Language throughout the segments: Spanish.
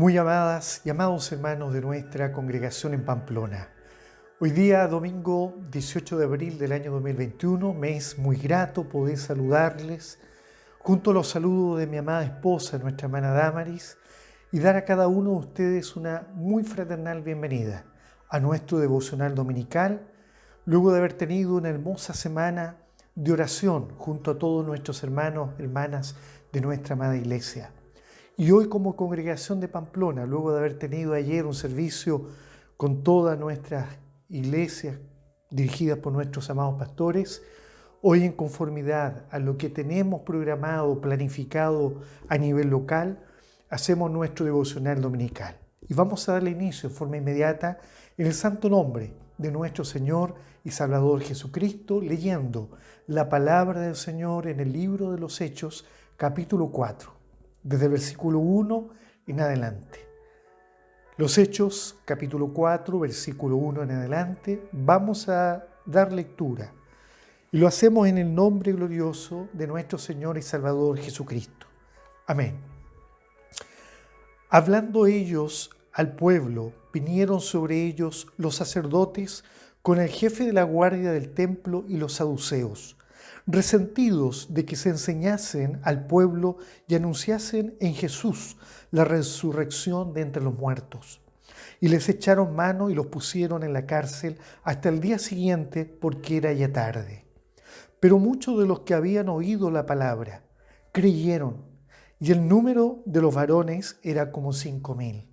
Muy amadas y amados hermanos de nuestra congregación en Pamplona, hoy día, domingo 18 de abril del año 2021, me es muy grato poder saludarles junto a los saludos de mi amada esposa, nuestra hermana Damaris, y dar a cada uno de ustedes una muy fraternal bienvenida a nuestro devocional dominical, luego de haber tenido una hermosa semana de oración junto a todos nuestros hermanos, hermanas de nuestra amada iglesia. Y hoy, como congregación de Pamplona, luego de haber tenido ayer un servicio con todas nuestras iglesias dirigidas por nuestros amados pastores, hoy, en conformidad a lo que tenemos programado, planificado a nivel local, hacemos nuestro devocional dominical. Y vamos a darle inicio en forma inmediata en el santo nombre de nuestro Señor y Salvador Jesucristo, leyendo la palabra del Señor en el libro de los Hechos, capítulo 4. Desde el versículo 1 en adelante. Los Hechos, capítulo 4, versículo 1 en adelante, vamos a dar lectura. Y lo hacemos en el nombre glorioso de nuestro Señor y Salvador Jesucristo. Amén. Hablando ellos al pueblo, vinieron sobre ellos los sacerdotes con el jefe de la guardia del templo y los saduceos, resentidos de que se enseñasen al pueblo y anunciasen en Jesús la resurrección de entre los muertos. Y les echaron mano y los pusieron en la cárcel hasta el día siguiente, porque era ya tarde. Pero muchos de los que habían oído la palabra creyeron, y el número de los varones era como 5,000.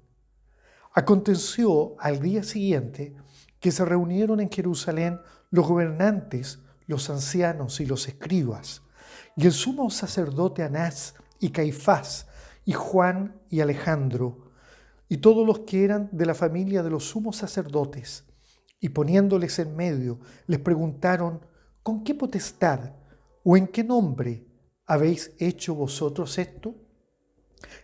Aconteció al día siguiente que se reunieron en Jerusalén los gobernantes, los ancianos y los escribas, y el sumo sacerdote Anás y Caifás, y Juan y Alejandro, y todos los que eran de la familia de los sumos sacerdotes, y poniéndoles en medio, les preguntaron: ¿con qué potestad o en qué nombre habéis hecho vosotros esto?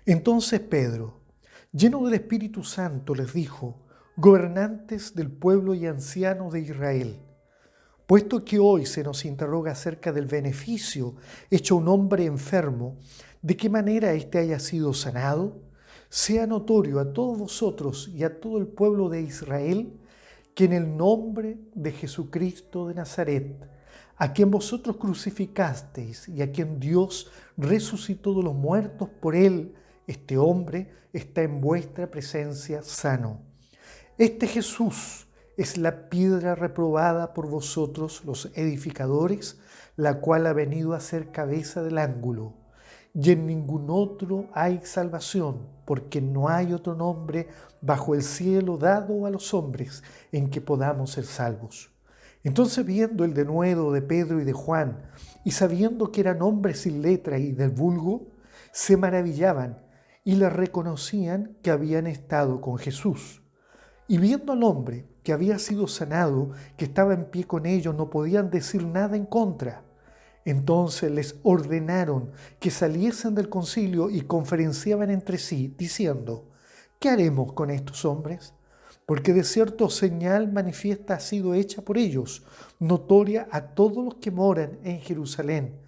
Entonces Pedro, lleno del Espíritu Santo, les dijo: gobernantes del pueblo y ancianos de Israel, puesto que hoy se nos interroga acerca del beneficio hecho a un hombre enfermo, de qué manera éste haya sido sanado, sea notorio a todos vosotros y a todo el pueblo de Israel que en el nombre de Jesucristo de Nazaret, a quien vosotros crucificasteis y a quien Dios resucitó de los muertos, por él este hombre está en vuestra presencia sano. Este Jesús es la piedra reprobada por vosotros los edificadores, la cual ha venido a ser cabeza del ángulo. Y en ningún otro hay salvación, porque no hay otro nombre bajo el cielo dado a los hombres en que podamos ser salvos. Entonces, viendo el denuedo de Pedro y de Juan, y sabiendo que eran hombres sin letra y del vulgo, se maravillaban y les reconocían que habían estado con Jesús. Y viendo al hombre que había sido sanado, que estaba en pie con ellos, no podían decir nada en contra. Entonces les ordenaron que saliesen del concilio y conferenciaban entre sí, diciendo: ¿qué haremos con estos hombres? Porque de cierto señal manifiesta ha sido hecha por ellos, notoria a todos los que moran en Jerusalén,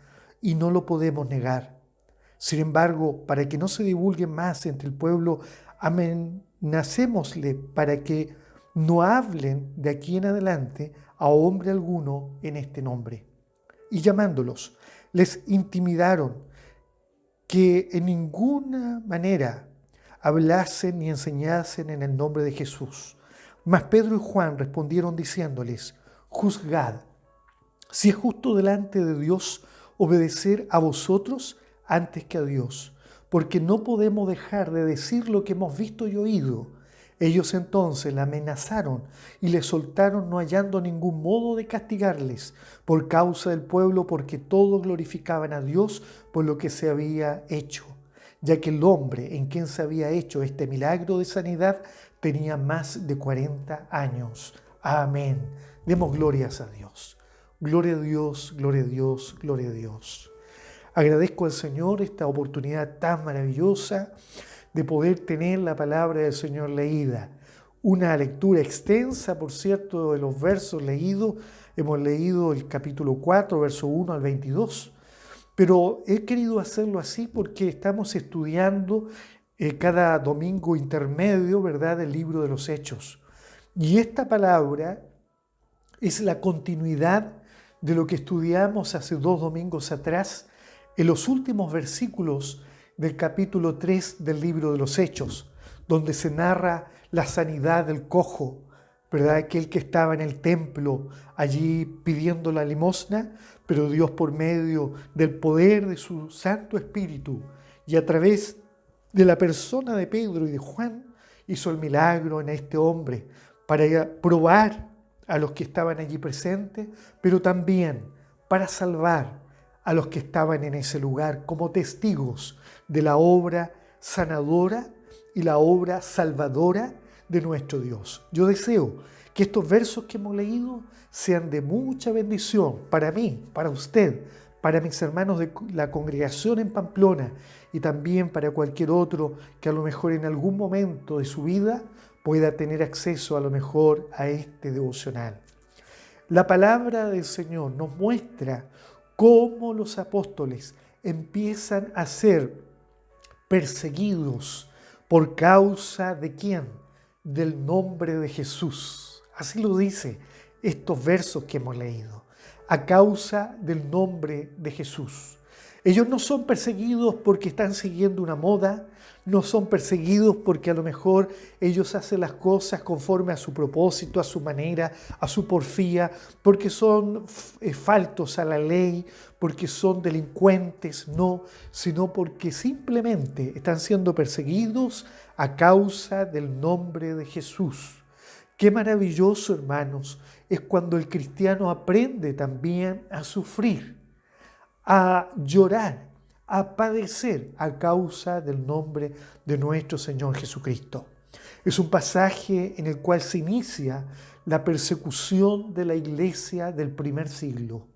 y no lo podemos negar. Sin embargo, para que no se divulgue más entre el pueblo, amenacémosle para que no hablen de aquí en adelante a hombre alguno en este nombre. Y llamándolos, les intimidaron que en ninguna manera hablasen ni enseñasen en el nombre de Jesús. Mas Pedro y Juan respondieron diciéndoles: juzgad si es justo delante de Dios obedecer a vosotros antes que a Dios, porque no podemos dejar de decir lo que hemos visto y oído. Ellos entonces la amenazaron y le soltaron, no hallando ningún modo de castigarles por causa del pueblo, porque todos glorificaban a Dios por lo que se había hecho, ya que el hombre en quien se había hecho este milagro de sanidad tenía más de 40 años. Amén. Demos glorias a Dios. Gloria a Dios, gloria a Dios, gloria a Dios. Agradezco al Señor esta oportunidad tan maravillosa de poder tener la palabra del Señor leída. Una lectura extensa, por cierto, de los versos leídos. Hemos leído el capítulo 4, verso 1 al 22. Pero he querido hacerlo así porque estamos estudiando cada domingo intermedio, ¿verdad?, del libro de los Hechos. Y esta palabra es la continuidad de lo que estudiamos hace 2 domingos atrás en los últimos versículos del capítulo 3 del libro de los Hechos, donde se narra la sanidad del cojo, ¿verdad? Aquel que estaba en el templo allí pidiendo la limosna, pero Dios, por medio del poder de su Santo Espíritu y a través de la persona de Pedro y de Juan, hizo el milagro en este hombre para probar a los que estaban allí presentes, pero también para salvar a los que estaban en ese lugar como testigos de la obra sanadora y la obra salvadora de nuestro Dios. Yo deseo que estos versos que hemos leído sean de mucha bendición para mí, para usted, para mis hermanos de la congregación en Pamplona y también para cualquier otro que a lo mejor en algún momento de su vida pueda tener acceso a lo mejor a este devocional. La palabra del Señor nos muestra cómo los apóstoles empiezan a ser perseguidos por causa de ¿quién? Del nombre de Jesús. Así lo dice estos versos que hemos leído. A causa del nombre de Jesús. Ellos no son perseguidos porque están siguiendo una moda, no son perseguidos porque a lo mejor ellos hacen las cosas conforme a su propósito, a su manera, a su porfía, porque son faltos a la ley, porque son delincuentes, no, sino porque simplemente están siendo perseguidos a causa del nombre de Jesús. Qué maravilloso, hermanos, es cuando el cristiano aprende también a sufrir, a llorar, a padecer a causa del nombre de nuestro Señor Jesucristo. Es un pasaje en el cual se inicia la persecución de la iglesia del primer siglo.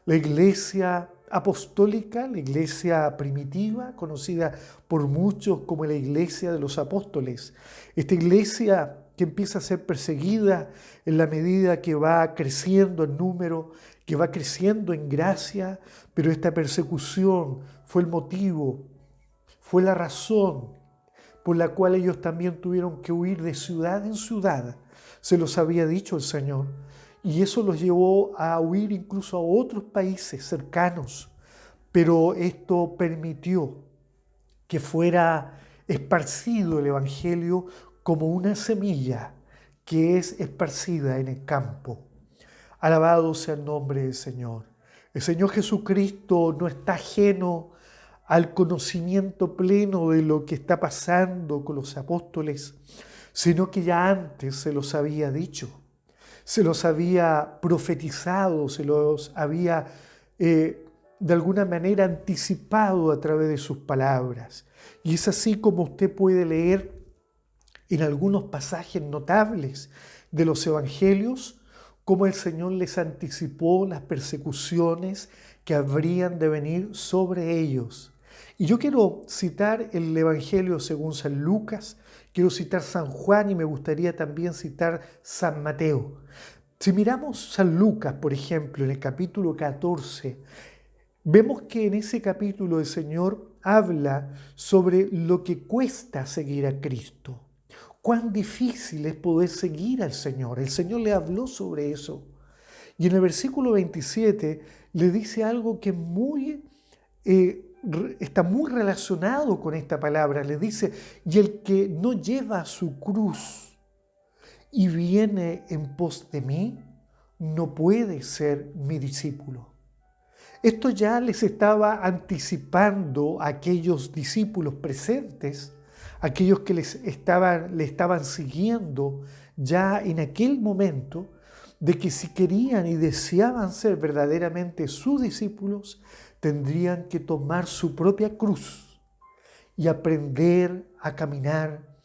La iglesia apostólica, la iglesia primitiva, conocida por muchos como la iglesia de los apóstoles. Esta iglesia que empieza a ser perseguida en la medida que va creciendo en número, que va creciendo en gracia, pero esta persecución fue el motivo, fue la razón por la cual ellos también tuvieron que huir de ciudad en ciudad. Se los había dicho el Señor. Y eso los llevó a huir incluso a otros países cercanos. Pero esto permitió que fuera esparcido el Evangelio como una semilla que es esparcida en el campo. Alabado sea el nombre del Señor. El Señor Jesucristo no está ajeno al conocimiento pleno de lo que está pasando con los apóstoles, sino que ya antes se los había dicho, se los había profetizado, se los había de alguna manera anticipado a través de sus palabras. Y es así como usted puede leer en algunos pasajes notables de los evangelios, cómo el Señor les anticipó las persecuciones que habrían de venir sobre ellos. Y yo quiero citar el Evangelio según San Lucas, quiero citar San Juan y me gustaría también citar San Mateo. Si miramos San Lucas, por ejemplo, en el capítulo 14, vemos que en ese capítulo el Señor habla sobre lo que cuesta seguir a Cristo. Cuán difícil es poder seguir al Señor. El Señor le habló sobre eso. Y en el versículo 27 le dice algo que está muy relacionado con esta palabra. Le dice, y el que no lleva su cruz y viene en pos de mí, no puede ser mi discípulo. Esto ya les estaba anticipando a aquellos discípulos presentes, aquellos que le estaban siguiendo ya en aquel momento, de que si querían y deseaban ser verdaderamente sus discípulos, tendrían que tomar su propia cruz y aprender a caminar,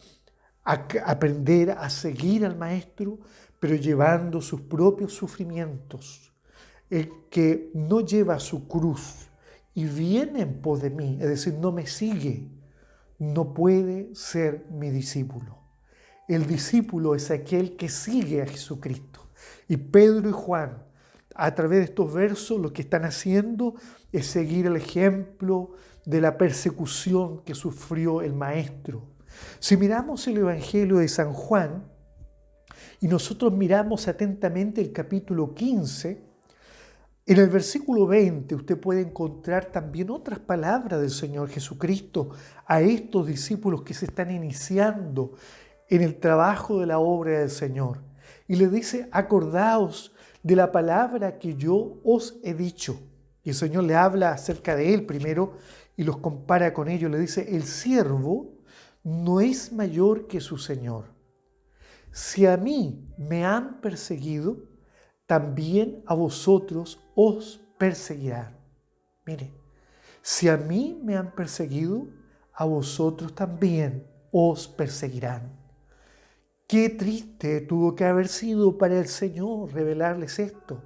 aprender a seguir al Maestro, pero llevando sus propios sufrimientos. El que no lleva su cruz y viene en pos de mí, es decir, no me sigue, no puede ser mi discípulo. El discípulo es aquel que sigue a Jesucristo. Y Pedro y Juan, a través de estos versos, lo que están haciendo es seguir el ejemplo de la persecución que sufrió el Maestro. Si miramos el Evangelio de San Juan y nosotros miramos atentamente el capítulo 15, en el versículo 20 usted puede encontrar también otras palabras del Señor Jesucristo a estos discípulos que se están iniciando en el trabajo de la obra del Señor. Y le dice, acordaos de la palabra que yo os he dicho. Y el Señor le habla acerca de él primero y los compara con ellos. Le dice, el siervo no es mayor que su Señor. Si a mí me han perseguido, también a vosotros os perseguirán. Mire, si a mí me han perseguido, a vosotros también os perseguirán. Qué triste tuvo que haber sido para el Señor revelarles esto.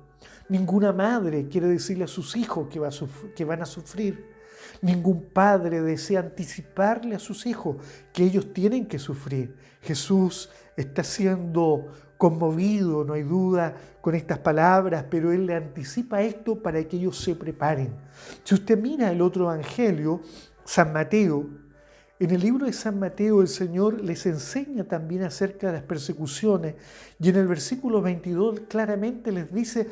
Ninguna madre quiere decirle a sus hijos que van a sufrir. Ningún padre desea anticiparle a sus hijos que ellos tienen que sufrir. Jesús está siendo conmovido, no hay duda, con estas palabras, pero Él le anticipa esto para que ellos se preparen. Si usted mira el otro evangelio, San Mateo, en el libro de San Mateo el Señor les enseña también acerca de las persecuciones y en el versículo 22 claramente les dice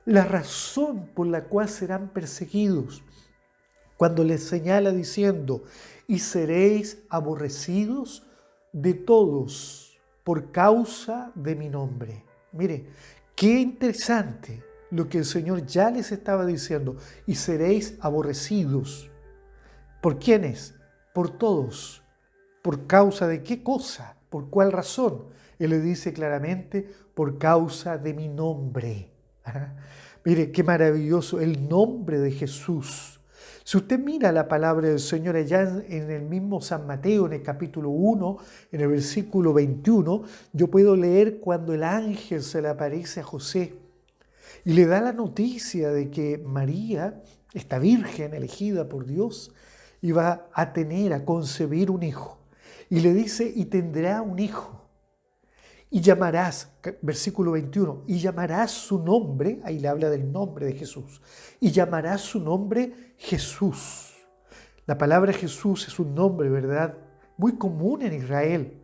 la razón por la cual serán perseguidos. Cuando les señala diciendo, y seréis aborrecidos de todos por causa de mi nombre. Mire, qué interesante lo que el Señor ya les estaba diciendo, y seréis aborrecidos. ¿Por quiénes? Por todos. ¿Por causa de qué cosa? ¿Por cuál razón? Él le dice claramente, por causa de mi nombre. Mire, qué maravilloso, el nombre de Jesús. Si usted mira la palabra del Señor allá en el mismo San Mateo, en el capítulo 1, en el versículo 21, yo puedo leer cuando el ángel se le aparece a José y le da la noticia de que María, esta virgen elegida por Dios, iba a concebir un hijo. Y le dice, y tendrá un hijo. Y llamarás, versículo 21, y llamarás su nombre, ahí le habla del nombre de Jesús, y llamarás su nombre Jesús. La palabra Jesús es un nombre, ¿verdad?, muy común en Israel,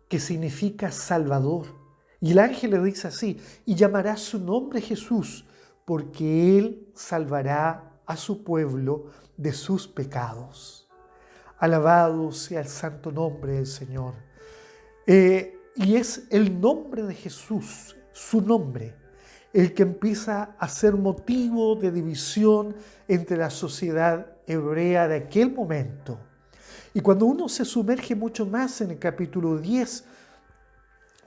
que significa Salvador. Y el ángel le dice así, y llamarás su nombre Jesús, porque Él salvará a su pueblo de sus pecados. Alabado sea el santo nombre del Señor. Y es el nombre de Jesús, su nombre, el que empieza a ser motivo de división entre la sociedad hebrea de aquel momento. Y cuando uno se sumerge mucho más en el capítulo 10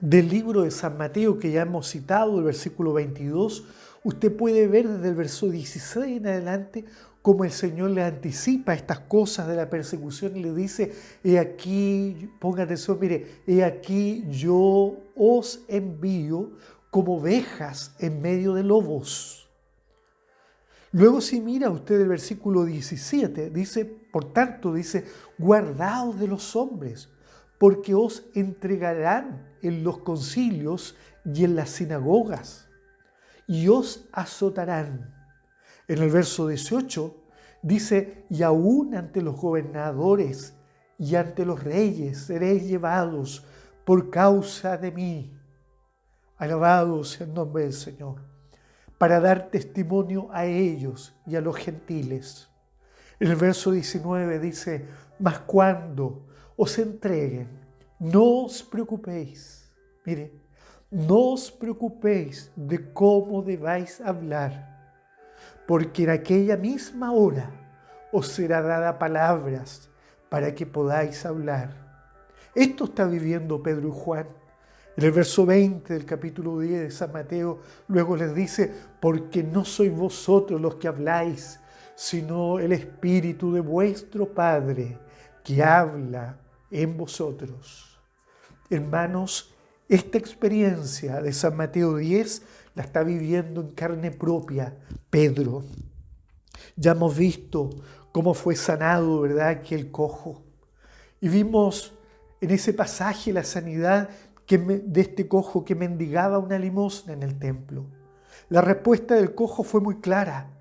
del libro de San Mateo, que ya hemos citado, el versículo 22, usted puede ver desde el verso 16 en adelante cómo el Señor le anticipa estas cosas de la persecución y le dice, he aquí, ponga atención, mire, he aquí yo os envío como ovejas en medio de lobos. Luego si mira usted el versículo 17, dice, por tanto, dice, guardaos de los hombres, porque os entregarán en los concilios y en las sinagogas, y os azotarán. En el verso 18 dice, y aún ante los gobernadores y ante los reyes seréis llevados por causa de mí. Alabado sea el nombre del Señor, para dar testimonio a ellos y a los gentiles. En el verso 19 dice, mas cuando os entreguen, no os preocupéis. Mire, no os preocupéis de cómo debáis hablar, porque en aquella misma hora os será dada palabras para que podáis hablar. Esto está viviendo Pedro y Juan. En el verso 20 del capítulo 10 de San Mateo, luego les dice, porque no sois vosotros los que habláis, sino el Espíritu de vuestro Padre que habla en vosotros. Hermanos, esta experiencia de San Mateo 10 la está viviendo en carne propia Pedro. Ya hemos visto cómo fue sanado, ¿verdad?, aquel cojo. Y vimos en ese pasaje la sanidad de este cojo que mendigaba una limosna en el templo. La respuesta del cojo fue muy clara.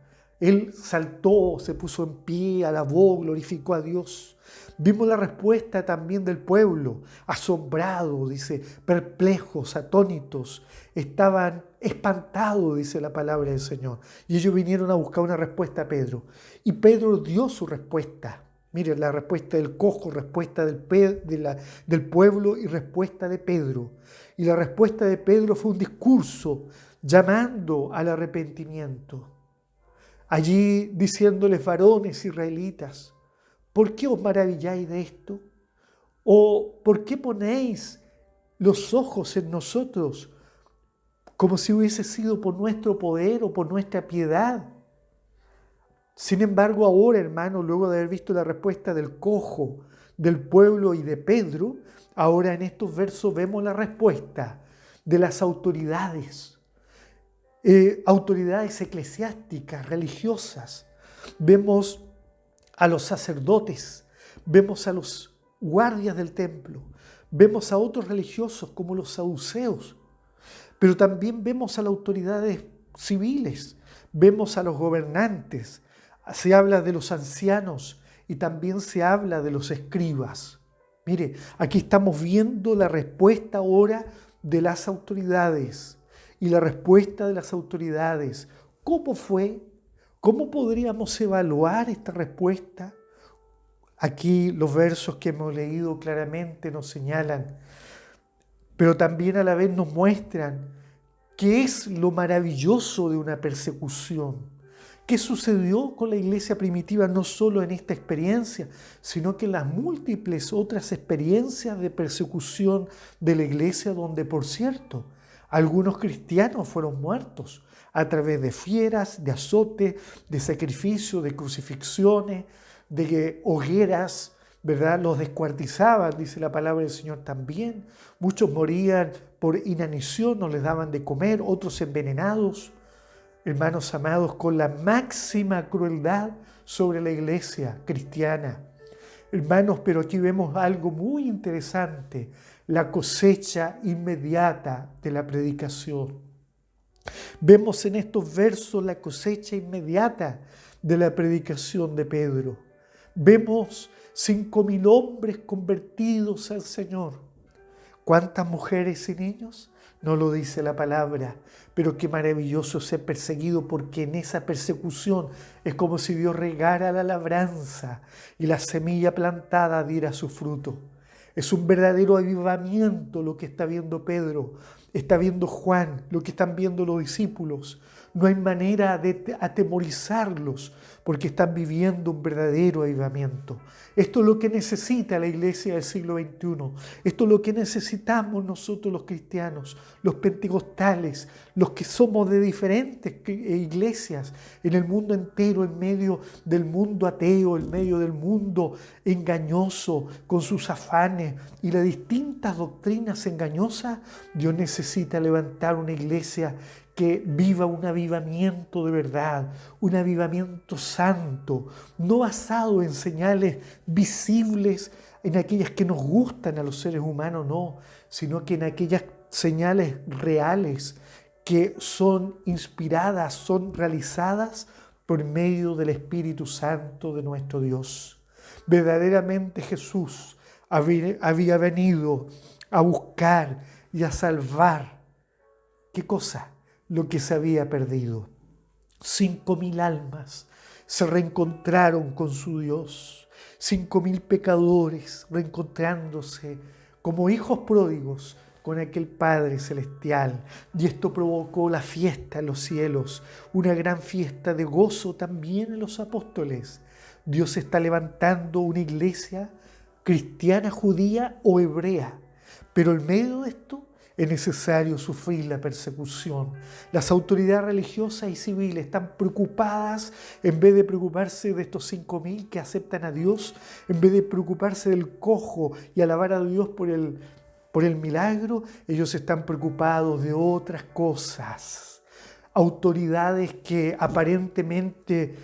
Él saltó, se puso en pie, alabó, glorificó a Dios. Vimos la respuesta también del pueblo, asombrado, dice, perplejos, atónitos, estaban espantados, dice la palabra del Señor. Y ellos vinieron a buscar una respuesta a Pedro. Y Pedro dio su respuesta. Miren, la respuesta del cojo, respuesta del pueblo y respuesta de Pedro. Y la respuesta de Pedro fue un discurso llamando al arrepentimiento. Allí diciéndoles, varones israelitas, ¿por qué os maravilláis de esto? ¿O por qué ponéis los ojos en nosotros como si hubiese sido por nuestro poder o por nuestra piedad? Sin embargo, ahora, hermano, luego de haber visto la respuesta del cojo, del pueblo y de Pedro, ahora en estos versos vemos la respuesta de las autoridades. Autoridades eclesiásticas, religiosas. Vemos a los sacerdotes, vemos a los guardias del templo, vemos a otros religiosos como los saduceos, pero también vemos a las autoridades civiles, vemos a los gobernantes, se habla de los ancianos y también se habla de los escribas. Mire, aquí estamos viendo la respuesta ahora de las autoridades. Y la respuesta de las autoridades, ¿cómo fue? ¿Cómo podríamos evaluar esta respuesta? Aquí los versos que hemos leído claramente nos señalan, pero también a la vez nos muestran qué es lo maravilloso de una persecución. ¿Qué sucedió con la iglesia primitiva no solo en esta experiencia, sino que en las múltiples otras experiencias de persecución de la iglesia donde, por cierto, algunos cristianos fueron muertos a través de fieras, de azotes, de sacrificios, de crucifixiones, de hogueras, ¿verdad? Los descuartizaban, dice la palabra del Señor también. Muchos morían por inanición, no les daban de comer, otros envenenados. Hermanos amados, con la máxima crueldad sobre la iglesia cristiana. Hermanos, pero aquí vemos algo muy interesante, la cosecha inmediata de la predicación. Vemos en estos versos la cosecha inmediata de la predicación de Pedro. Vemos 5.000 hombres convertidos al Señor. ¿Cuántas mujeres y niños? No lo dice la palabra, pero qué maravilloso ser perseguido, porque en esa persecución es como si Dios regara la labranza y la semilla plantada diera su fruto. Es un verdadero avivamiento lo que está viendo Pedro, está viendo Juan, lo que están viendo los discípulos. No hay manera de atemorizarlos porque están viviendo un verdadero avivamiento. Esto es lo que necesita la iglesia del siglo XXI. Esto es lo que necesitamos nosotros los cristianos, los pentecostales, los que somos de diferentes iglesias en el mundo entero, en medio del mundo ateo, en medio del mundo engañoso, con sus afanes y las distintas doctrinas engañosas. Dios necesita levantar una iglesia que viva un avivamiento de verdad, un avivamiento santo, no basado en señales visibles, en aquellas que nos gustan a los seres humanos, no, sino que en aquellas señales reales que son inspiradas, son realizadas por medio del Espíritu Santo de nuestro Dios. Verdaderamente Jesús había venido a buscar y a salvar, ¿qué cosa? Lo que se había perdido. 5.000 almas se reencontraron con su Dios. 5.000 pecadores reencontrándose como hijos pródigos con aquel Padre Celestial. Y esto provocó la fiesta en los cielos, una gran fiesta de gozo también en los apóstoles. Dios está levantando una iglesia cristiana, judía o hebrea. Pero en medio de esto es necesario sufrir la persecución. Las autoridades religiosas y civiles están preocupadas, en vez de preocuparse de estos 5.000 que aceptan a Dios, en vez de preocuparse del cojo y alabar a Dios por el milagro, ellos están preocupados de otras cosas. Autoridades que aparentemente,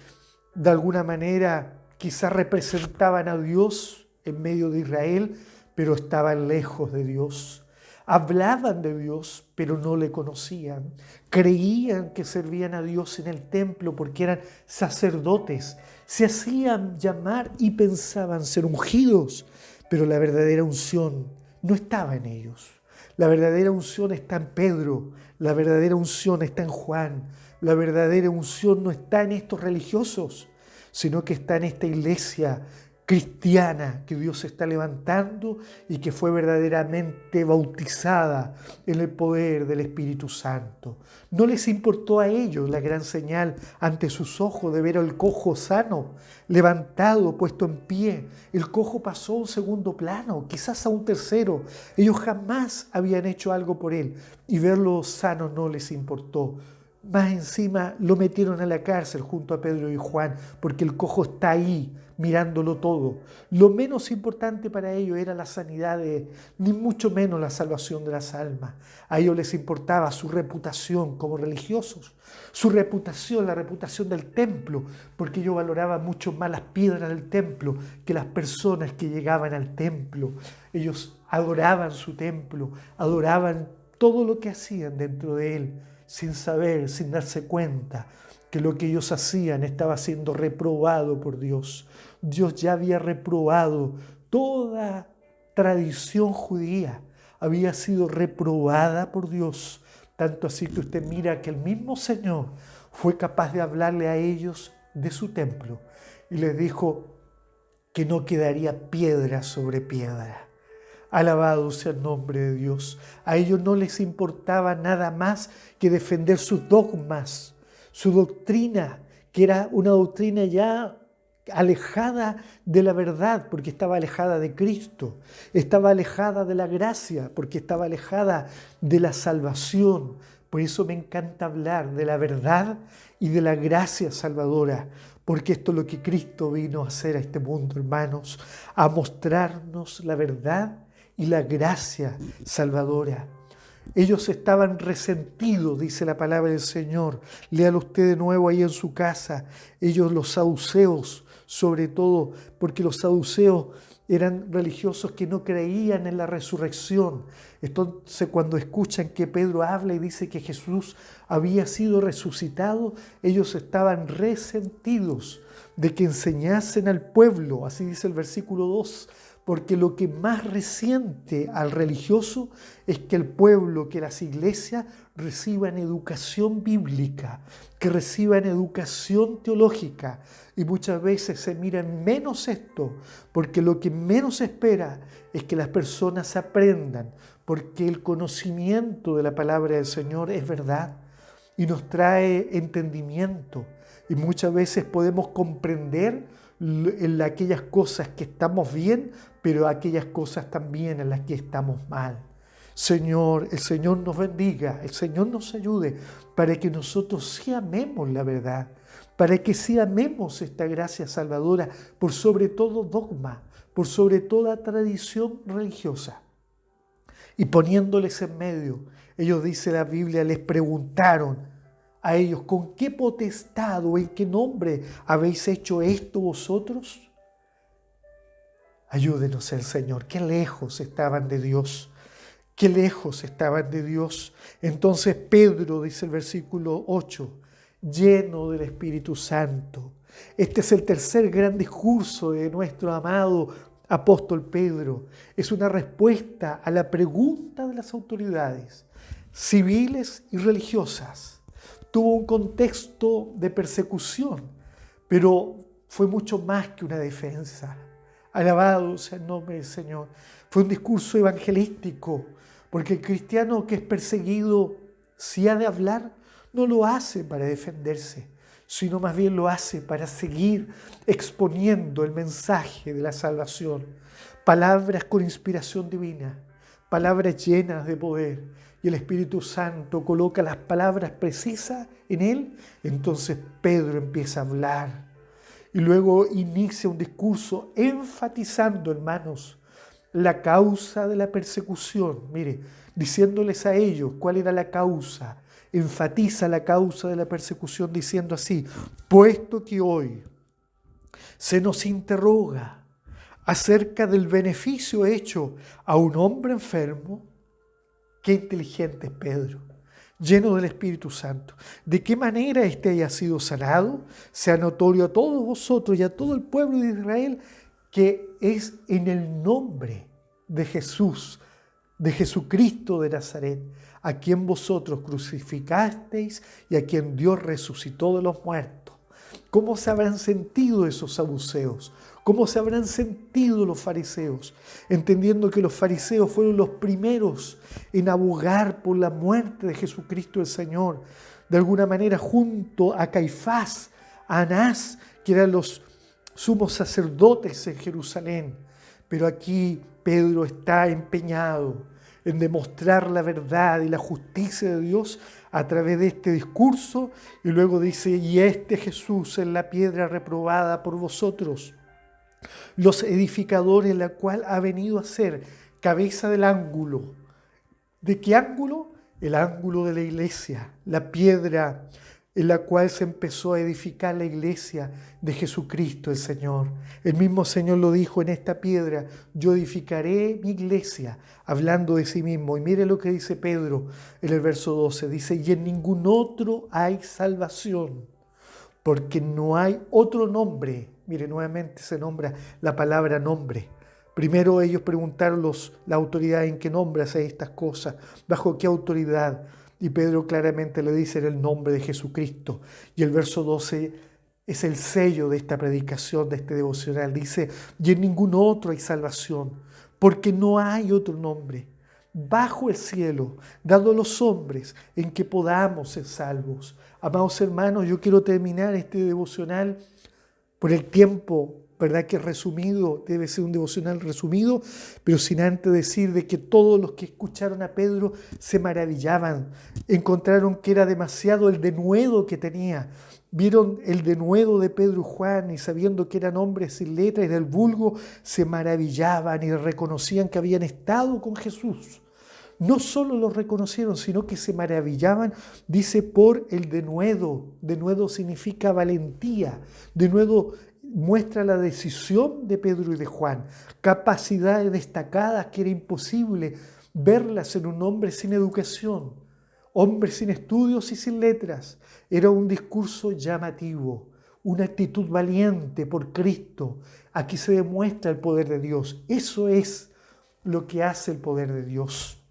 de alguna manera, quizás representaban a Dios en medio de Israel, pero estaban lejos de Dios. hablaban de Dios, pero no le conocían. Creían que servían a Dios en el templo porque eran sacerdotes. Se hacían llamar y pensaban ser ungidos, pero la verdadera unción no estaba en ellos. La verdadera unción está en Pedro, la verdadera unción está en Juan, la verdadera unción no está en estos religiosos, sino que está en esta iglesia cristiana que Dios está levantando y que fue verdaderamente bautizada en el poder del Espíritu Santo. No les importó a ellos la gran señal ante sus ojos de ver al cojo sano, levantado, puesto en pie. El cojo pasó a un segundo plano, quizás a un tercero. Ellos jamás habían hecho algo por él y verlo sano no les importó. Más encima lo metieron a la cárcel junto a Pedro y Juan, porque el cojo está ahí, mirándolo todo. Lo menos importante para ellos era la sanidad ni mucho menos la salvación de las almas. A ellos les importaba su reputación como religiosos, su reputación, la reputación del templo, porque ellos valoraban mucho más las piedras del templo que las personas que llegaban al templo. Ellos adoraban su templo, adoraban todo lo que hacían dentro de él, sin saber, sin darse cuenta que lo que ellos hacían estaba siendo reprobado por Dios. Dios ya había reprobado toda tradición judía, había sido reprobada por Dios. Tanto así que usted mira que el mismo Señor fue capaz de hablarle a ellos de su templo y les dijo que no quedaría piedra sobre piedra. Alabado sea el nombre de Dios. A ellos no les importaba nada más que defender sus dogmas, su doctrina, que era una doctrina ya alejada de la verdad, porque estaba alejada de Cristo, estaba alejada de la gracia, porque estaba alejada de la salvación. Por eso me encanta hablar de la verdad y de la gracia salvadora, porque esto es lo que Cristo vino a hacer a este mundo, hermanos, a mostrarnos la verdad y la gracia salvadora. Ellos estaban resentidos, dice la palabra del Señor. Léalo usted de nuevo ahí en su casa. Ellos, los saduceos, sobre todo, porque los saduceos eran religiosos que no creían en la resurrección. Entonces, cuando escuchan que Pedro habla y dice que Jesús había sido resucitado, ellos estaban resentidos de que enseñasen al pueblo, así dice el versículo 2, porque lo que más resiente al religioso es que el pueblo, que las iglesias reciban educación bíblica, que reciban educación teológica. Y muchas veces se mira en menos esto, porque lo que menos se espera es que las personas aprendan, porque el conocimiento de la palabra del Señor es verdad y nos trae entendimiento. Y muchas veces podemos comprender en aquellas cosas que estamos bien, pero aquellas cosas también en las que estamos mal. Señor, el Señor nos bendiga, el Señor nos ayude para que nosotros sí amemos la verdad, para que sí amemos esta gracia salvadora por sobre todo dogma, por sobre toda tradición religiosa. Y poniéndoles en medio, ellos, dice la Biblia, les preguntaron a ellos: ¿con qué potestad o en qué nombre habéis hecho esto vosotros? Ayúdenos el Señor. Qué lejos estaban de Dios. Qué lejos estaban de Dios. Entonces Pedro, dice el versículo 8, lleno del Espíritu Santo. Este es el tercer gran discurso de nuestro amado apóstol Pedro. Es una respuesta a la pregunta de las autoridades civiles y religiosas. Tuvo un contexto de persecución, pero fue mucho más que una defensa. Alabado sea el nombre del Señor. Fue un discurso evangelístico, porque el cristiano que es perseguido, si ha de hablar, no lo hace para defenderse, sino más bien lo hace para seguir exponiendo el mensaje de la salvación. Palabras con inspiración divina, palabras llenas de poder, y el Espíritu Santo coloca las palabras precisas en él. Entonces Pedro empieza a hablar y luego inicia un discurso enfatizando, hermanos, la causa de la persecución. Mire, diciéndoles a ellos cuál era la causa. Enfatiza la causa de la persecución diciendo así: puesto que hoy se nos interroga acerca del beneficio hecho a un hombre enfermo, Qué inteligente es Pedro, lleno del Espíritu Santo. ¿De qué manera éste haya sido sanado? Sea notorio a todos vosotros y a todo el pueblo de Israel que es en el nombre de Jesús, de Jesucristo de Nazaret, a quien vosotros crucificasteis y a quien Dios resucitó de los muertos. ¿Cómo se habrán sentido esos saduceos? ¿Cómo se habrán sentido los fariseos? Entendiendo que los fariseos fueron los primeros en abogar por la muerte de Jesucristo el Señor. De alguna manera junto a Caifás, a Anás, que eran los sumos sacerdotes en Jerusalén. Pero aquí Pedro está empeñado en demostrar la verdad y la justicia de Dios a través de este discurso, y luego dice, y este Jesús es la piedra reprobada por vosotros, los edificadores, la cual ha venido a ser cabeza del ángulo. ¿De qué ángulo? El ángulo de la iglesia, la piedra en la cual se empezó a edificar la iglesia de Jesucristo el Señor. El mismo Señor lo dijo: en esta piedra yo edificaré mi iglesia, hablando de sí mismo. Y mire lo que dice Pedro en el verso 12, dice, y en ningún otro hay salvación, porque no hay otro nombre. Mire, nuevamente se nombra la palabra nombre. Primero ellos preguntaron la autoridad: ¿en qué nombre hace estas cosas? ¿Bajo qué autoridad? Y Pedro claramente le dice: en el nombre de Jesucristo. Y el verso 12 es el sello de esta predicación, de este devocional. Dice, y en ningún otro hay salvación, porque no hay otro nombre bajo el cielo, dado a los hombres, en que podamos ser salvos. Amados hermanos, yo quiero terminar este devocional por el tiempo, ¿verdad? Que resumido, debe ser un devocional resumido, pero sin antes decir de que todos los que escucharon a Pedro se maravillaban, encontraron que era demasiado el denuedo que tenía, vieron el denuedo de Pedro y Juan, y sabiendo que eran hombres sin letra y del vulgo, se maravillaban y reconocían que habían estado con Jesús. No solo lo reconocieron, sino que se maravillaban, dice, por el denuedo. Denuedo significa valentía. Denuedo muestra la decisión de Pedro y de Juan, capacidades destacadas que era imposible verlas en un hombre sin educación, hombre sin estudios y sin letras. Era un discurso llamativo, una actitud valiente por Cristo. Aquí se demuestra el poder de Dios. Eso es lo que hace el poder de Dios.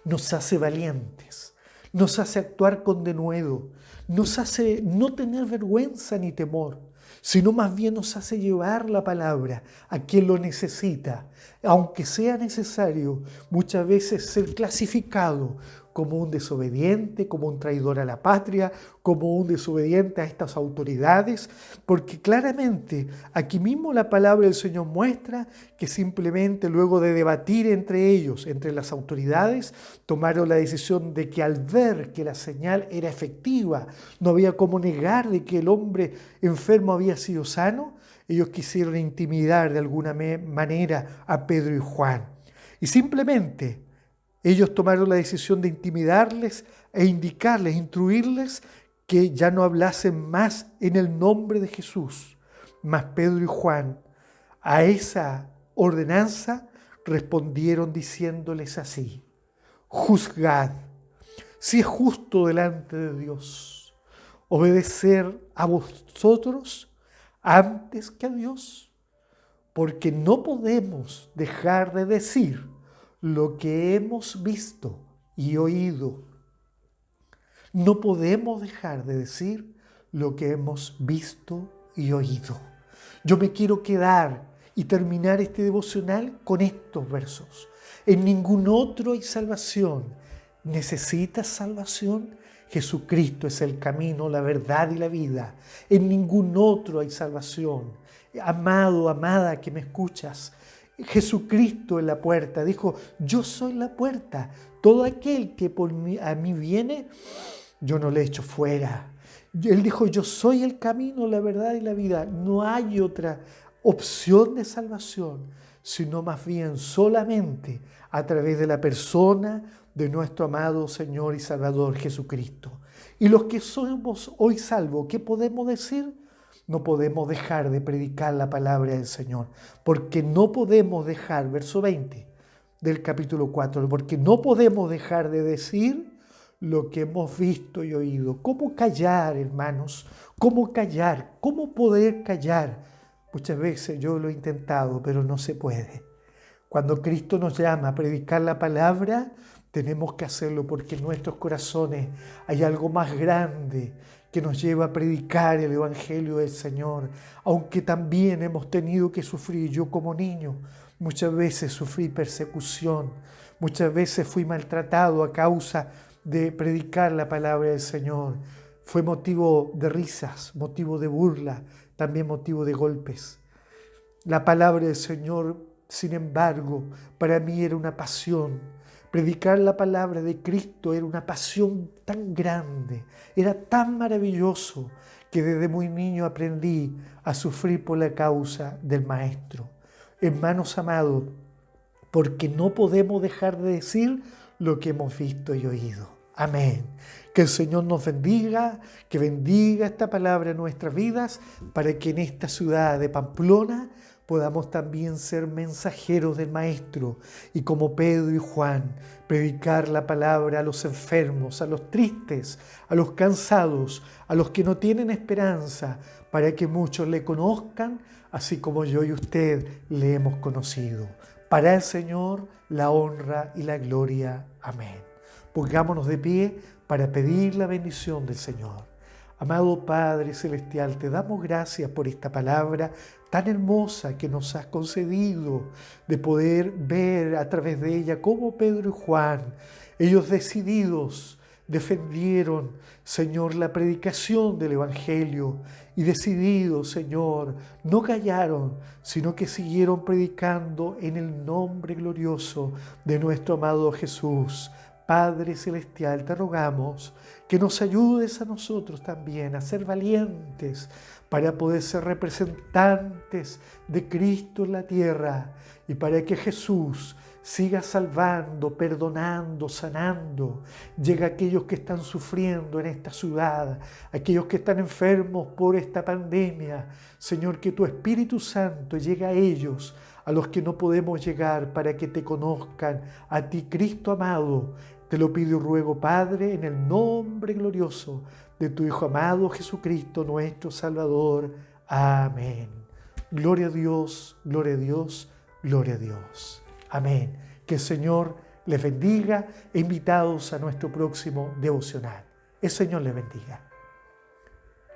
Nos hace valientes, nos hace actuar con denuedo, nos hace no tener vergüenza ni temor, sino más bien nos hace llevar la palabra a quien lo necesita, aunque sea necesario muchas veces ser clasificado como un desobediente, como un traidor a la patria, como un desobediente a estas autoridades, porque claramente aquí mismo la palabra del Señor muestra que simplemente luego de debatir entre ellos, entre las autoridades, tomaron la decisión de que al ver que la señal era efectiva, no había cómo negar de que el hombre enfermo había sido sano, ellos quisieron intimidar de alguna manera a Pedro y Juan. Y simplemente ellos tomaron la decisión de intimidarles e indicarles, instruirles que ya no hablasen más en el nombre de Jesús. Mas Pedro y Juan a esa ordenanza respondieron diciéndoles así: juzgad si es justo delante de Dios obedecer a vosotros antes que a Dios, porque no podemos dejar de decir lo que hemos visto y oído. No podemos dejar de decir lo que hemos visto y oído. Yo me quiero quedar y terminar este devocional con estos versos. En ningún otro hay salvación. ¿Necesitas salvación? Jesucristo es el camino, la verdad y la vida. En ningún otro hay salvación. Amado, amada que me escuchas, Jesucristo es la puerta. Dijo: yo soy la puerta. Todo aquel que a mí viene, yo no le echo fuera. Él dijo: yo soy el camino, la verdad y la vida. No hay otra opción de salvación, sino más bien solamente a través de la persona de nuestro amado Señor y Salvador Jesucristo. Y los que somos hoy salvos, ¿qué podemos decir? No podemos dejar de predicar la palabra del Señor, porque no podemos dejar, verso 20, del capítulo 4, porque no podemos dejar de decir lo que hemos visto y oído. ¿Cómo callar, hermanos? ¿Cómo callar? ¿Cómo poder callar? Muchas veces yo lo he intentado, pero no se puede. Cuando Cristo nos llama a predicar la palabra, tenemos que hacerlo porque en nuestros corazones hay algo más grande que nos lleva a predicar el Evangelio del Señor, aunque también hemos tenido que sufrir. Yo como niño muchas veces sufrí persecución, muchas veces fui maltratado a causa de predicar la palabra del Señor. Fue motivo de risas, motivo de burla, también motivo de golpes. La palabra del Señor, sin embargo, para mí era una pasión. Predicar la palabra de Cristo era una pasión tan grande, era tan maravilloso, que desde muy niño aprendí a sufrir por la causa del Maestro. Hermanos amados, porque no podemos dejar de decir lo que hemos visto y oído. Amén. Que el Señor nos bendiga, que bendiga esta palabra en nuestras vidas, para que en esta ciudad de Pamplona podamos también ser mensajeros del Maestro y como Pedro y Juan, predicar la palabra a los enfermos, a los tristes, a los cansados, a los que no tienen esperanza, para que muchos le conozcan, así como yo y usted le hemos conocido. Para el Señor la honra y la gloria. Amén. Pongámonos de pie para pedir la bendición del Señor. Amado Padre Celestial, te damos gracias por esta palabra tan hermosa que nos has concedido, de poder ver a través de ella cómo Pedro y Juan, ellos decididos, defendieron, Señor, la predicación del Evangelio y decididos, Señor, no callaron, sino que siguieron predicando en el nombre glorioso de nuestro amado Jesús. Padre Celestial, te rogamos que nos ayudes a nosotros también a ser valientes para poder ser representantes de Cristo en la tierra y para que Jesús siga salvando, perdonando, sanando. Llega a aquellos que están sufriendo en esta ciudad, aquellos que están enfermos por esta pandemia. Señor, que tu Espíritu Santo llegue a ellos, a los que no podemos llegar, para que te conozcan, a ti, Cristo amado. Te lo pido y ruego, Padre, en el nombre glorioso de tu Hijo amado Jesucristo, nuestro Salvador. Amén. Gloria a Dios, gloria a Dios, gloria a Dios. Amén. Que el Señor les bendiga e invitados a nuestro próximo devocional. El Señor les bendiga.